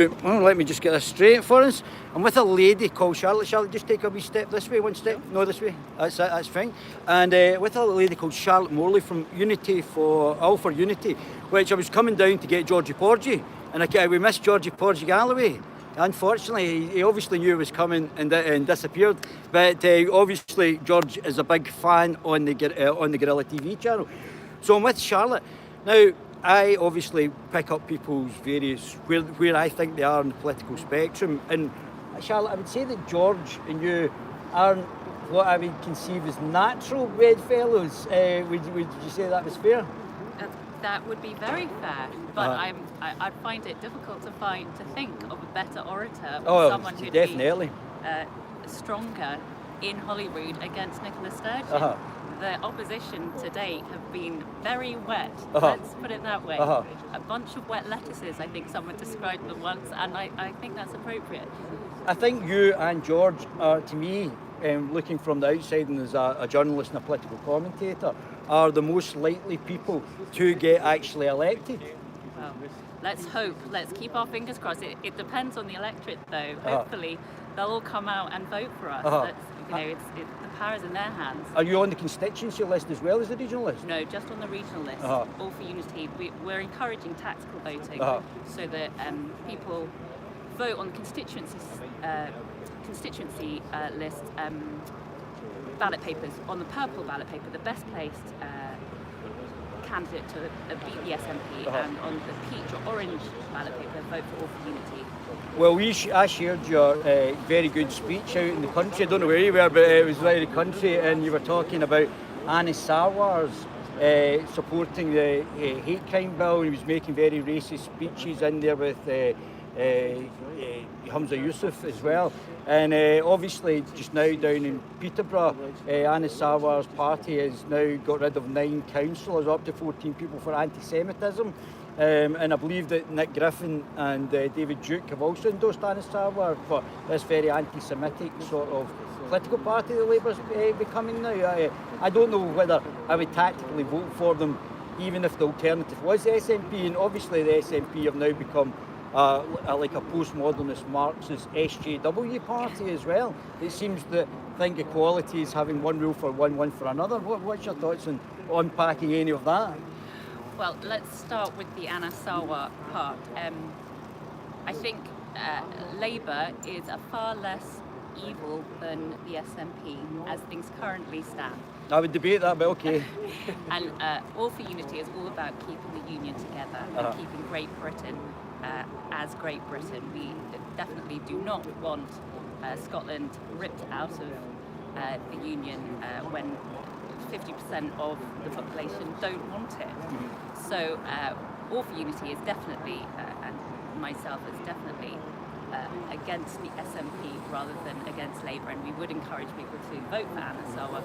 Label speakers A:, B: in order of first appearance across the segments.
A: Well, let me just get this straight for us. I'm with a lady called Charlotte. Charlotte, just take a wee step this way, one step. No, this way. That's it, that's fine. And with a lady called Charlotte Morley from Unity for Unity, which I was coming down to get Georgie Porgy, and we missed Georgie Porgy Galloway. Unfortunately, he obviously knew it was coming and disappeared. But obviously, George is a big fan on the Guerilla TV channel. So I'm with Charlotte now. I obviously pick up people's various, where I think they are in the political spectrum. And Charlotte, I would say that George and you aren't what I would conceive as natural bedfellows. Would you say that was fair?
B: That would be very fair, but I'd find it difficult to think of a better orator or someone who'd
A: definitely
B: be stronger in Holyrood against Nicola Sturgeon. The opposition to date have been very wet, let's put it that way. A bunch of wet lettuces, I think someone described them once, and I think that's appropriate.
A: I think you and George are, to me, looking from the outside and as a journalist and a political commentator, are the most likely people to get actually elected.
B: Well, let's hope, let's keep our fingers crossed. It depends on the electorate though. Hopefully they'll all come out and vote for us. The power's in their hands.
A: Are you on the constituency list as well as the regional list?
B: No, just on the regional list. All for Unity. We're encouraging tactical voting so that people vote on the constituency list ballot papers, on the purple ballot paper, the best placed candidate to beat the SNP, and on the peach or orange ballot paper, vote for All for Unity.
A: Well, I shared your very good speech out in the country. I don't know where you were, but it was out in the country, and you were talking about Anas Sarwar's supporting the hate crime bill. He was making very racist speeches in there with Hamza Yusuf as well. And obviously just now down in Peterborough, Anas Sarwar's party has now got rid of 9 councillors, up to 14 people for anti-Semitism. And I believe that Nick Griffin and David Duke have also endorsed Anas Sarwar for this very anti-Semitic sort of political party that Labour's becoming now. I don't know whether I would tactically vote for them even if the alternative was the SNP, and obviously the SNP have now become like a postmodernist Marxist SJW party as well. It seems that think equality is having one rule for one for another. What's your thoughts on unpacking any of that?
B: Well, let's start with the Anas Sarwar part. I think Labour is a far less evil than the SNP as things currently stand.
A: I would debate that, but okay.
B: And All for Unity is all about keeping the union together and keeping Great Britain as Great Britain. We definitely do not want Scotland ripped out of the union when 50% of the population don't want it. So All for Unity is definitely, and myself is definitely against the SNP rather than against Labour, and we would encourage people to vote for Anas Sarwar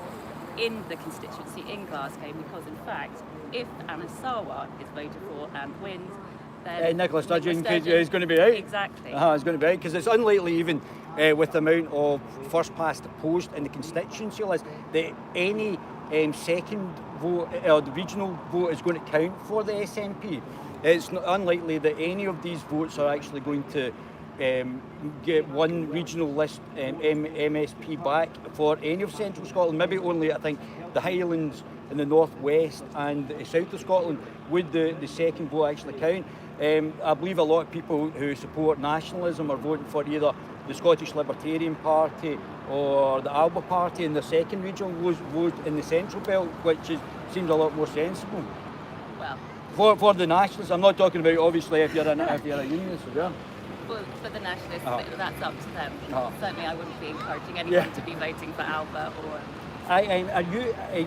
B: in the constituency in Glasgow, because in fact, if Anas Sarwar is voted for and wins, then
A: Nicola Sturgeon is going to be out.
B: Exactly.
A: It's going to be out, because it's unlikely even with the amount of first past the post in the constituency list that any second vote or the regional vote is going to count for the SNP. It's unlikely that any of these votes are actually going to get one regional list MSP back for any of central Scotland. Maybe only, I think, the Highlands in the northwest and the south of Scotland would the second vote actually count. I believe a lot of people who support nationalism are voting for either the Scottish Libertarian Party or the Alba Party in the second regional vote in the Central Belt, which seems a lot more sensible.
B: Well,
A: for the nationalists, I'm not talking about obviously if you're a unionist as well.
B: Well, for the nationalists, that's up to them. Certainly, I wouldn't be encouraging anyone to be voting for Alba or.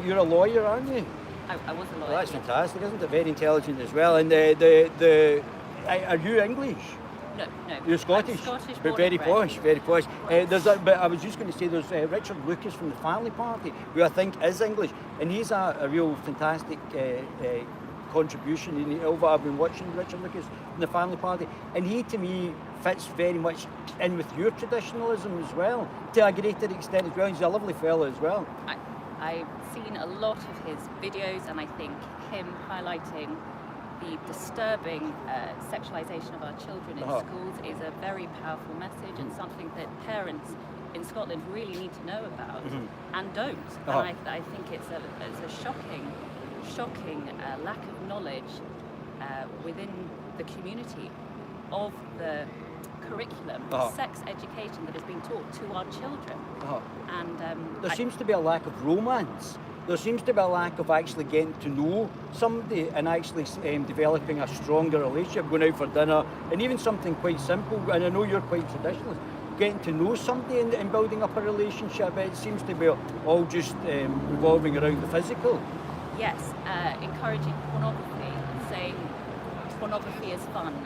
A: You're a lawyer, aren't you?
B: I was a lawyer.
A: Well, that's fantastic, isn't it? Very intelligent as well. And are you English?
B: No.
A: You're Scottish, but very posh, very posh. But I was just going to say, there's Richard Lucas from the Family Party, who I think is English, and he's a real fantastic contribution. I've been watching Richard Lucas from the Family Party, and he, to me, fits very much in with your traditionalism as well, to a greater extent as well. He's a lovely fella as well.
B: I've seen a lot of his videos, and I think him highlighting the disturbing sexualisation of our children in schools is a very powerful message and something that parents in Scotland really need to know about and don't. And I think it's a shocking lack of knowledge within the community of the curriculum, sex education that is being taught to our children. And
A: there seems to be a lack of romance. There seems to be a lack of actually getting to know somebody and actually developing a stronger relationship, going out for dinner, and even something quite simple, and I know you're quite traditionalist, getting to know somebody and building up a relationship. It seems to be all just revolving around the physical.
B: Yes, encouraging pornography, saying pornography is fun, and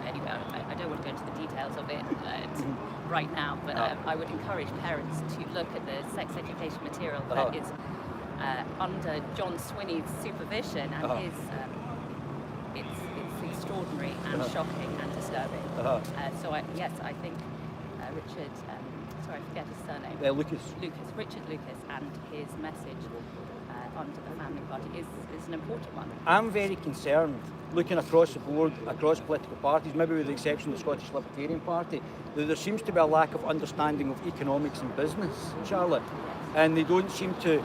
B: anyway, I don't want to go into the details of it right now, but I would encourage parents to look at the sex education material that is under John Swinney's supervision, and his it's extraordinary and shocking and disturbing. So I think Richard, sorry, I forget his surname. Richard Lucas, and his message under the Family Party is an important one.
A: I'm very concerned, looking across the board, across political parties, maybe with the exception of the Scottish Libertarian Party, that there seems to be a lack of understanding of economics and business, Charlotte, and they don't seem to.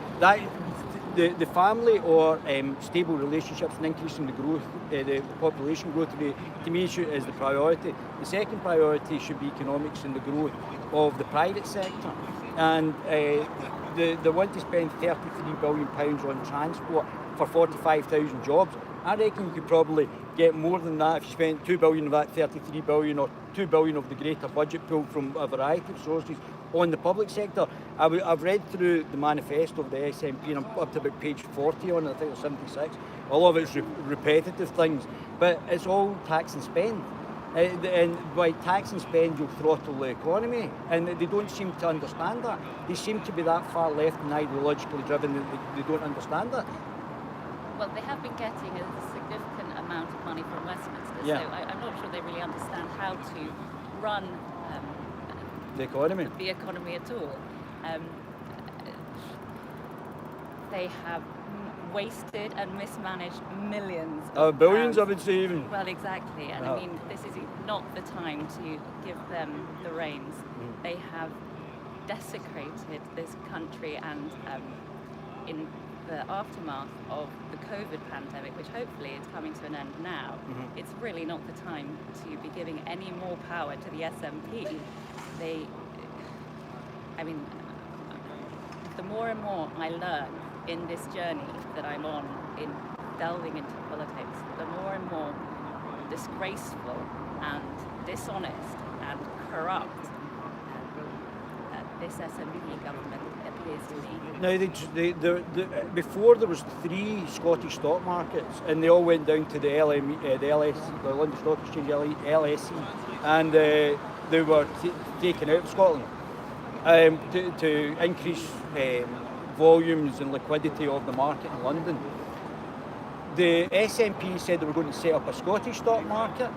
A: The family or stable relationships and increasing the growth, the population growth rate, to me is the priority. The second priority should be economics and the growth of the private sector. And they want to spend £33 billion on transport for 45,000 jobs. I reckon you could probably get more than that if you spent $2 billion of that 33 billion or $2 billion of the greater budget pool from a variety of sources on the public sector. I've read through the manifesto of the SNP and I'm up to about page 40 on it, I think it's 76. A lot of it's repetitive things, but it's all tax and spend. And by tax and spend, you'll throttle the economy, and they don't seem to understand that. They seem to be that far left and ideologically driven that they don't understand that.
B: Well, they have been getting a significant amount of money from Westminster, so I'm not sure they really understand how to run
A: the economy
B: at all. They have wasted and mismanaged millions of
A: billions,
B: pounds.
A: I would say even.
B: Well, exactly, and I mean, this is not the time to give them the reins. They have desecrated this country, and in the aftermath of the COVID pandemic, which hopefully is coming to an end now, it's really not the time to be giving any more power to the SNP. The more and more I learn in this journey that I'm on in delving into politics, the more and more disgraceful and dishonest and corrupt this SNP government appears to me.
A: Now, before there was 3 Scottish stock markets, and they all went down to the LSE, the London Stock Exchange, LSE, and they were taken out of Scotland to increase volumes and liquidity of the market in London. The SNP said they were going to set up a Scottish stock market,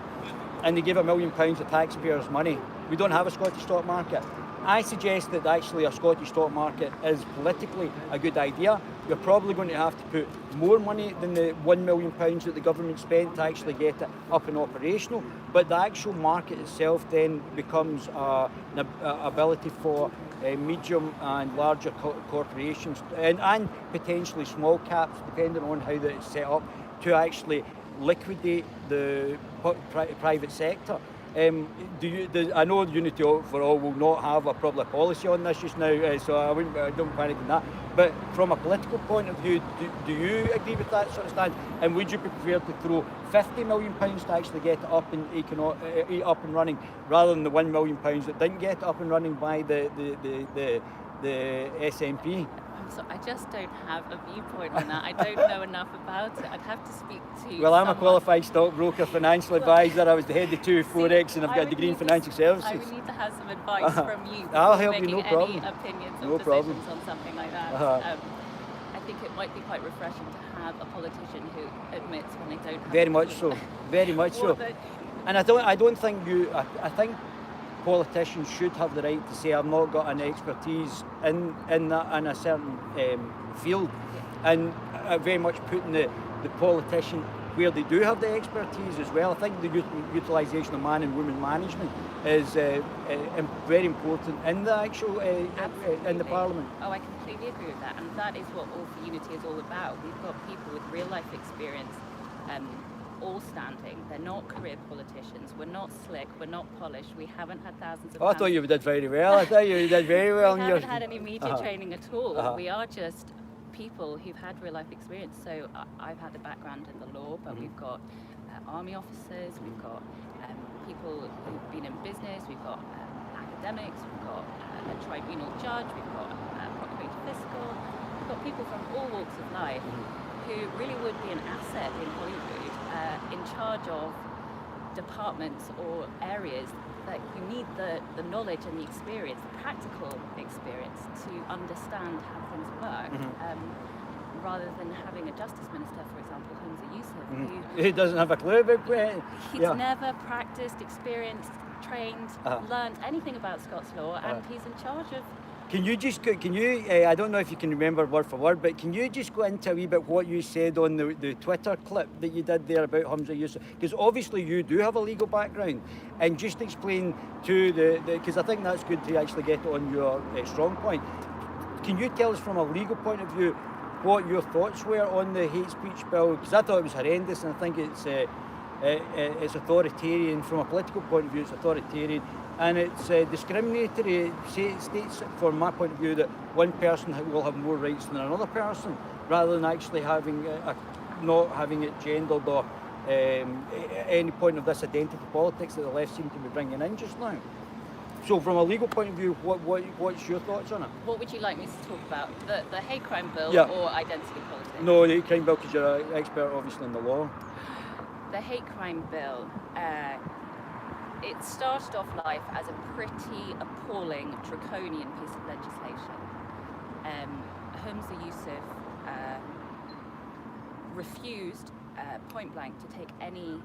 A: and they gave £1 million of taxpayers' money. We don't have a Scottish stock market. I suggest that actually a Scottish stock market is politically a good idea. You're probably going to have to put more money than the £1 million that the government spent to actually get it up and operational. But the actual market itself then becomes an ability for medium and larger corporations and potentially small caps, depending on how it's set up, to actually liquidate the private sector. I know Unity for All will not have probably a policy on this just now, so I don't panic on that. But from a political point of view, do you agree with that sort of stand? And would you be prepared to throw £50 million to actually get it up and running, rather than the £1 million that didn't get it up and running by the SNP?
B: So I just don't have a viewpoint on that. I don't know enough about it. I'd have to speak to
A: Well, I'm a qualified stockbroker, financial advisor. I was the head of 2Forex, and I've got a degree in financial services.
B: I would need to have some advice from you
A: I'll
B: before
A: help you,
B: making
A: no problem.
B: any opinions or
A: No problem.
B: decisions on something like that. I think it might be quite refreshing to have a politician who admits when they don't have
A: Very much so. Very much so. And I don't think I think politicians should have the right to say, I've not got an expertise in a certain field, and very much putting the the politician where they do have the expertise as well. I think the utilisation of man and woman management is very important in the actual in the Parliament.
B: Oh, I completely agree with that, and that is what All for Unity is all about. We've got people with real life experience, all standing. They're not career politicians. We're not slick. We're not polished. We haven't had thousands of.
A: I thought you did very well. I thought you did very well.
B: We haven't had any media training at all. We are just people who've had real life experience. So I've had a background in the law, but we've got army officers, we've got people who've been in business, we've got academics, we've got a tribunal judge, we've got a procurator fiscal, we've got people from all walks of life who really would be an asset in Hollywood, in charge of departments or areas that you need the knowledge and the experience, the practical experience to understand how things work, rather than having a justice minister, for example, Humza Yousaf,
A: who doesn't have a clue about it.
B: He's never practiced, experienced, trained, learned anything about Scots law, and he's in charge of.
A: Can you I don't know if you can remember word for word, but can you just go into a wee bit what you said on the Twitter clip that you did there about Humza Yousaf? Because obviously you do have a legal background, and just explain to because I think that's good to actually get on your strong point. Can you tell us from a legal point of view what your thoughts were on the hate speech bill? Because I thought it was horrendous, and I think it's authoritarian from a political point of view. It's authoritarian. And it's discriminatory. It states, from my point of view, that one person will have more rights than another person, rather than actually having not having it gendered or any point of this identity politics that the left seem to be bringing in just now. So, from a legal point of view, what's your thoughts on it?
B: What would you like me to talk about? The hate crime bill or identity politics?
A: No, the hate crime bill, because you're an expert, obviously, in the law.
B: The hate crime bill. It started off life as a pretty appalling, draconian piece of legislation. Humza Yousaf refused point blank to take any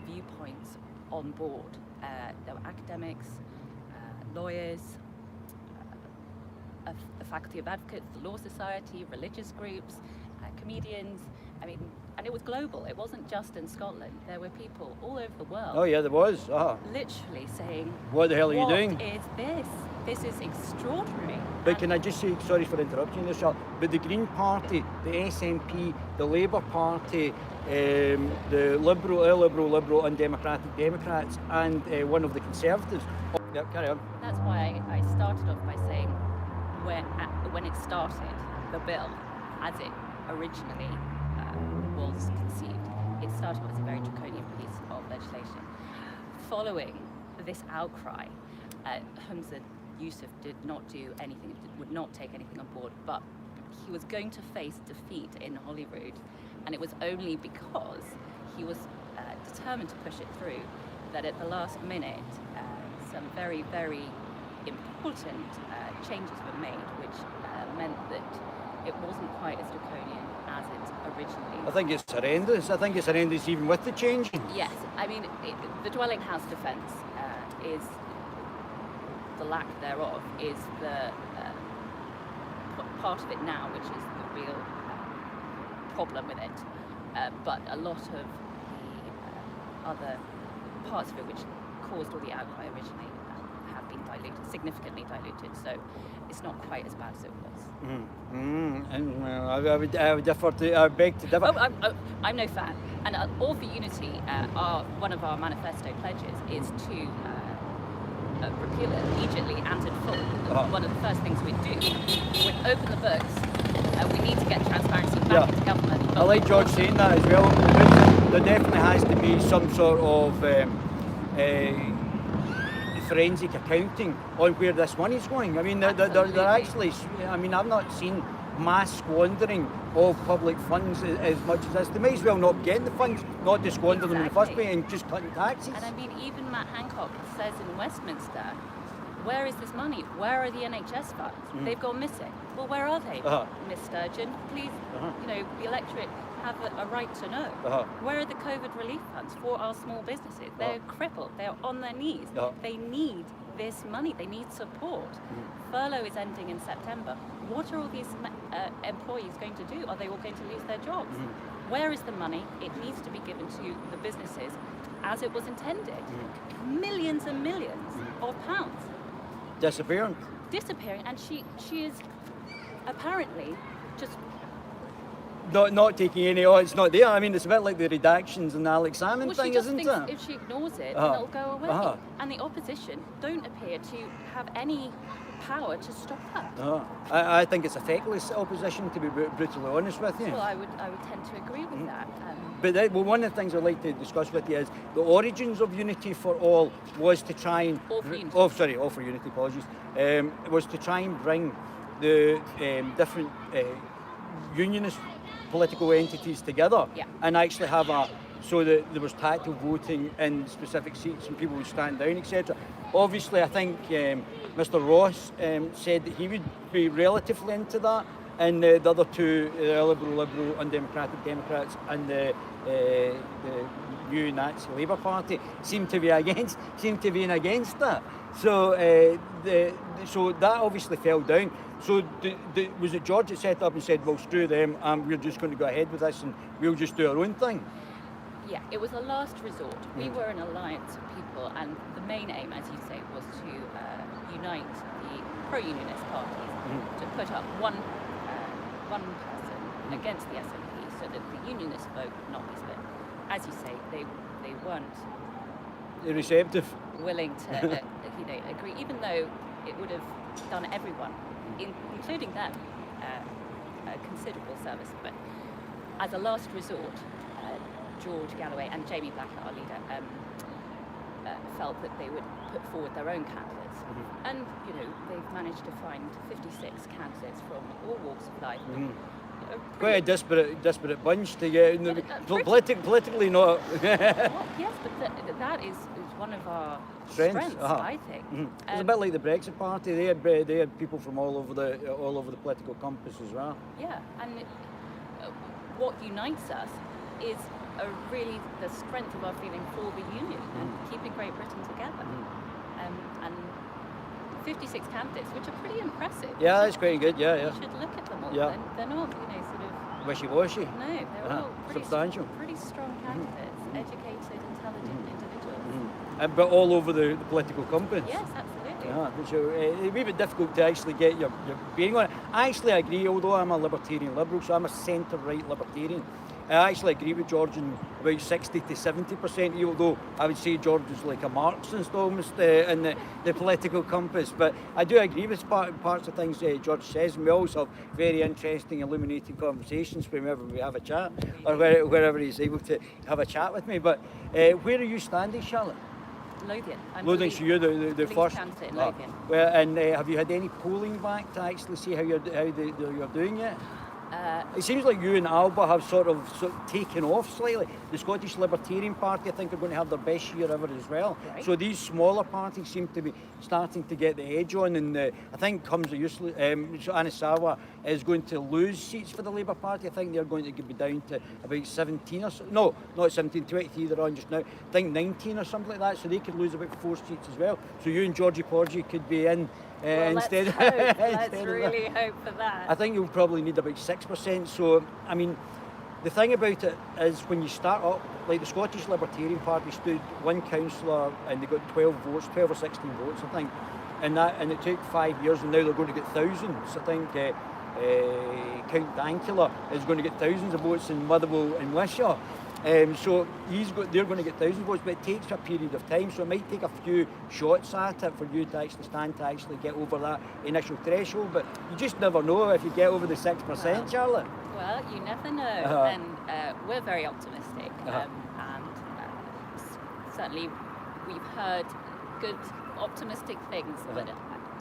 B: viewpoints on board. There were academics, lawyers, the Faculty of Advocates, the Law Society, religious groups, comedians. I mean, and it was global. It wasn't just in Scotland. There were people all over the world.
A: Oh yeah, there was.
B: Literally saying,
A: "What the hell are you doing?
B: What is this? This is extraordinary."
A: But can I just say, sorry for interrupting you, Charlotte, but the Green Party, the SNP, the Labour Party, the Liberal Undemocratic Democrats, and one of the Conservatives. Yeah, carry on.
B: That's why I started off by saying, when it started, the bill, as it originally was conceived, it started off as a very draconian piece of legislation. Following this outcry, Humza Yousaf did not do anything, would not take anything on board, but he was going to face defeat in Holyrood, and it was only because he was determined to push it through that at the last minute some very, very important changes were made, which meant that it wasn't quite as draconian as it originally.
A: I think it's horrendous. I think it's horrendous even with the change.
B: Yes, I mean, the dwelling house defence is, the lack thereof, is the part of it now, which is the real problem with it. But a lot of the other parts of it, which caused all the outcry originally, have been diluted, significantly diluted. So it's not quite as bad as it was. And I would differ to. I beg to differ. I'm no fan. And All for Unity, one of our manifesto pledges is to repeal it immediately and in full. One of the first things we'd do, we'd open the books. We need to get transparency back into government.
A: I like George saying that as well. There definitely has to be some sort of forensic accounting on where this money's going. I mean, they're actually, I mean, I've not seen mass squandering of public funds as much as this. They may as well not get the funds, not to squander them in the first place and just cutting taxes.
B: And I mean, even Matt Hancock says in Westminster, where is this money? Where are the NHS funds? They've gone missing. Well, where are they, Miss Sturgeon? Please, the electorate have a right to know. Where are the COVID relief funds for our small businesses? They're crippled. They're on their knees. They need this money. They need support. Furlough is ending in September. What are all these employees going to do? Are they all going to lose their jobs? Where is the money? It needs to be given to the businesses as it was intended. Millions and millions of pounds
A: Disappearing.
B: disappearing, and she is apparently just
A: Not taking any, oh, it's not there. I mean, it's a bit like the redactions and the Alex Salmon
B: well, she
A: thing,
B: just
A: isn't
B: thinks
A: it?
B: if she ignores it,
A: Uh-huh.
B: then it'll go away.
A: Uh-huh.
B: And the opposition don't appear to have any power to stop her.
A: I think it's a feckless opposition, to be brutally honest with you.
B: Well, I would tend to agree with that.
A: But one of the things I'd like to discuss with you is the origins of Unity for All was to try and...
B: All for Unity.
A: Oh, sorry, All for Unity, apologies. Was to try and bring the different unionist political entities together,
B: Yeah.
A: and actually have so that there was tactile voting in specific seats and people would stand down, etc. Obviously, I think Mr. Ross said that he would be relatively into that, and the other two, Liberal, Undemocratic Democrats, and the new Nazi Labour Party seem to be against that. So so that obviously fell down. So was it George that set up and said, well, screw them, we're just going to go ahead with this and we'll just do our own thing?
B: Yeah, it was a last resort. We were an alliance of people, and the main aim, as you say, was to unite the pro-unionist parties, to put up one person against the SNP so that the unionist vote would not be split. As you say, they weren't
A: Receptive.
B: willing to agree, even though it would have done everyone, including them, a considerable service. But as a last resort, George Galloway and Jamie Blackett, our leader, felt that they would put forward their own candidates. And, they've managed to find 56 candidates from all walks of life.
A: Quite a disparate bunch to get in the politically not.
B: Well, yes, but that is one of our strengths, I think.
A: It's a bit like the Brexit Party. They had people from all over the political compass as well.
B: Yeah, and what unites us is really the strength of our feeling for the union and keeping Great Britain together. And 56 candidates, which are pretty impressive.
A: Yeah, that's quite good. Yeah.
B: You should look at them all.
A: Yeah.
B: They're not, sort of
A: Wishy-washy.
B: No, they're all
A: Substantial.
B: pretty strong candidates, educated, intelligent individuals.
A: But all over the political compass.
B: Yes, absolutely.
A: Yeah, so it's a wee bit difficult to actually get your bearing on it. I actually agree, although I'm a libertarian liberal, so I'm a centre-right libertarian. I actually agree with George in about 60 to 70%, even though I would say George is like a Marxist almost in the political compass. But I do agree with parts of things George says, and we always have very interesting, illuminating conversations whenever we have a chat, or wherever he's able to have a chat with me. But where are you standing, Charlotte?
B: Lothian.
A: Lothian, so you're the first
B: candidate in Lothian.
A: Well, and have you had any polling back to actually see how you're doing yet? It seems like you and Alba have sort of taken off slightly. The Scottish Libertarian Party, I think, are going to have their best year ever as well.
B: Right.
A: So these smaller parties seem to be starting to get the edge on, and I think so Anasawa is going to lose seats for the Labour Party. I think they're going to be down to about 17 or so. No, not 17, 23 they're on just now. I think 19 or something like that, so they could lose about 4 seats as well. So you and Georgie Porgy could be in instead.
B: Let's really hope for that.
A: I think you'll probably need about 6%. So, I mean, the thing about it is when you start up, like the Scottish Libertarian Party stood one councillor and they got 12 votes, 12 or 16 votes, I think. And it took 5 years, and now they're going to get thousands. I think Count Dankula is going to get thousands of votes in Motherwell and Wishaw. So they're going to get thousands of votes, but it takes a period of time, so it might take a few shots at it for you to actually get over that initial threshold, but you just never know if you get over the 6%, Charlotte.
B: Well, you never know, and we're very optimistic, and certainly we've heard good, optimistic things, but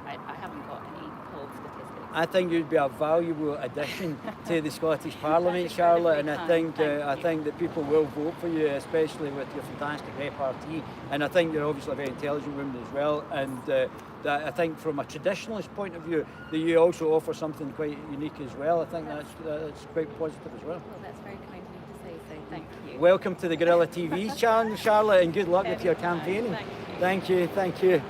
B: I haven't got any poll statistics.
A: I think you'd be a valuable addition to the Scottish Parliament, Charlotte, and I think that people will vote for you, especially with your fantastic repartee. And I think you're obviously a very intelligent woman as well. And I think from a traditionalist point of view, that you also offer something quite unique as well. I think that's quite positive as well.
B: Well, that's very kind of you to say, so thank you.
A: Welcome to the Guerilla TV channel, Charlotte, and good luck with your campaigning.
B: Thank you.
A: Thank you.